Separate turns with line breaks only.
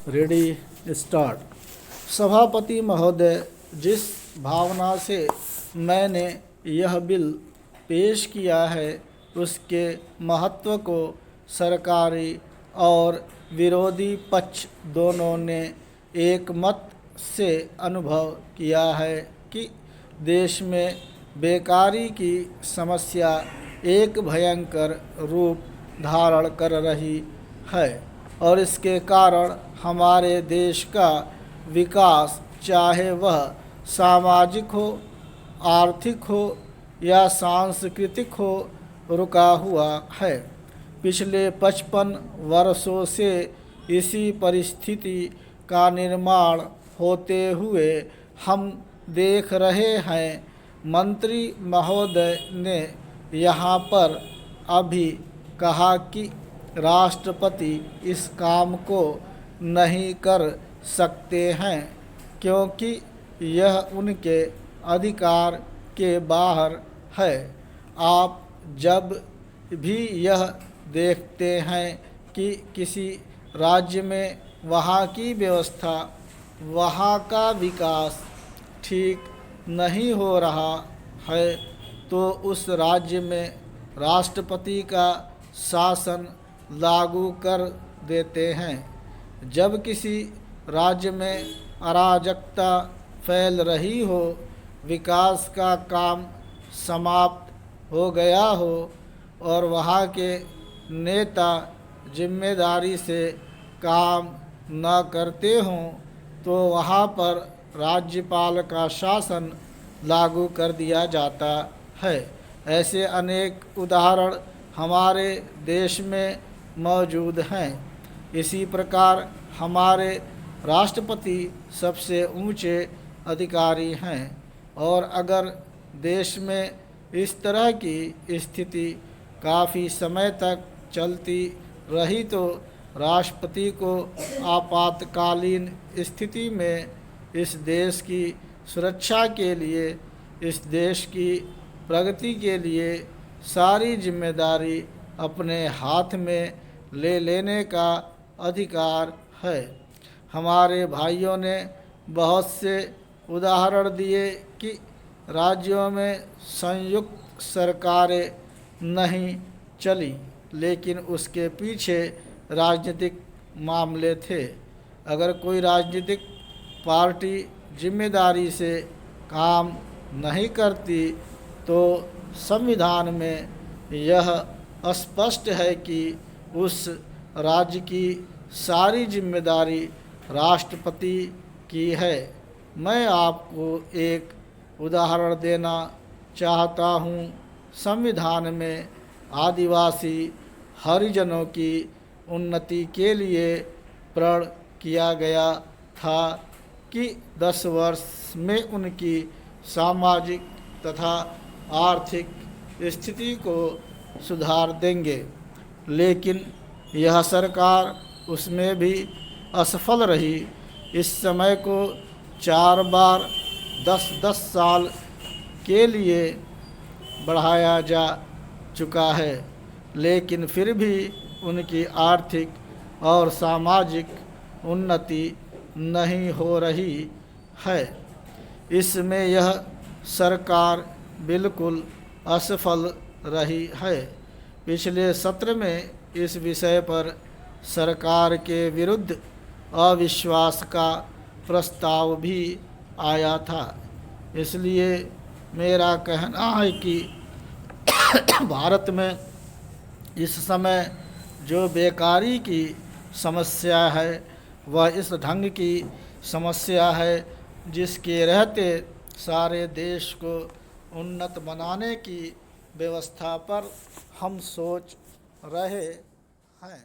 Ready start. सभापति महोदय, जिस भावना से मैंने यह बिल पेश किया है उसके महत्व को सरकारी और विरोधी पक्ष दोनों ने एक मत से अनुभव किया है कि देश में बेकारी की समस्या एक भयंकर रूप धारण कर रही है और इसके कारण हमारे देश का विकास, चाहे वह सामाजिक हो, आर्थिक हो या सांस्कृतिक हो, रुका हुआ है। पिछले 55 वर्षों से इसी परिस्थिति का निर्माण होते हुए हम देख रहे हैं। मंत्री महोदय ने यहाँ पर अभी कहा कि राष्ट्रपति इस काम को नहीं कर सकते हैं क्योंकि यह उनके अधिकार के बाहर है। आप जब भी यह देखते हैं कि किसी राज्य में वहाँ की व्यवस्था, वहाँ का विकास ठीक नहीं हो रहा है तो उस राज्य में राष्ट्रपति का शासन लागू कर देते हैं। जब किसी राज्य में अराजकता फैल रही हो, विकास का काम समाप्त हो गया हो और वहाँ के नेता जिम्मेदारी से काम न करते हों तो वहाँ पर राज्यपाल का शासन लागू कर दिया जाता है। ऐसे अनेक उदाहरण हमारे देश में मौजूद हैं। इसी प्रकार हमारे राष्ट्रपति सबसे ऊंचे अधिकारी हैं और अगर देश में इस तरह की स्थिति काफ़ी समय तक चलती रही तो राष्ट्रपति को आपातकालीन स्थिति में इस देश की सुरक्षा के लिए, इस देश की प्रगति के लिए सारी जिम्मेदारी अपने हाथ में ले लेने का अधिकार है। हमारे भाइयों ने बहुत से उदाहरण दिए कि राज्यों में संयुक्त सरकारें नहीं चली, लेकिन उसके पीछे राजनीतिक मामले थे। अगर कोई राजनीतिक पार्टी जिम्मेदारी से काम नहीं करती तो संविधान में यह स्पष्ट है कि उस राज्य की सारी जिम्मेदारी राष्ट्रपति की है। मैं आपको एक उदाहरण देना चाहता हूँ। संविधान में आदिवासी हरिजनों की उन्नति के लिए प्रण किया गया था कि 10 वर्ष में उनकी सामाजिक तथा आर्थिक स्थिति को सुधार देंगे, लेकिन यह सरकार उसमें भी असफल रही। इस समय को 4 बार 10-10 साल के लिए बढ़ाया जा चुका है, लेकिन फिर भी उनकी आर्थिक और सामाजिक उन्नति नहीं हो रही है। इसमें यह सरकार बिल्कुल असफल रही है। पिछले सत्र में इस विषय पर सरकार के विरुद्ध अविश्वास का प्रस्ताव भी आया था। इसलिए मेरा कहना है कि भारत में इस समय जो बेकारी की समस्या है वह इस ढंग की समस्या है जिसके रहते सारे देश को उन्नत बनाने की व्यवस्था पर हम सोच रहे हैं।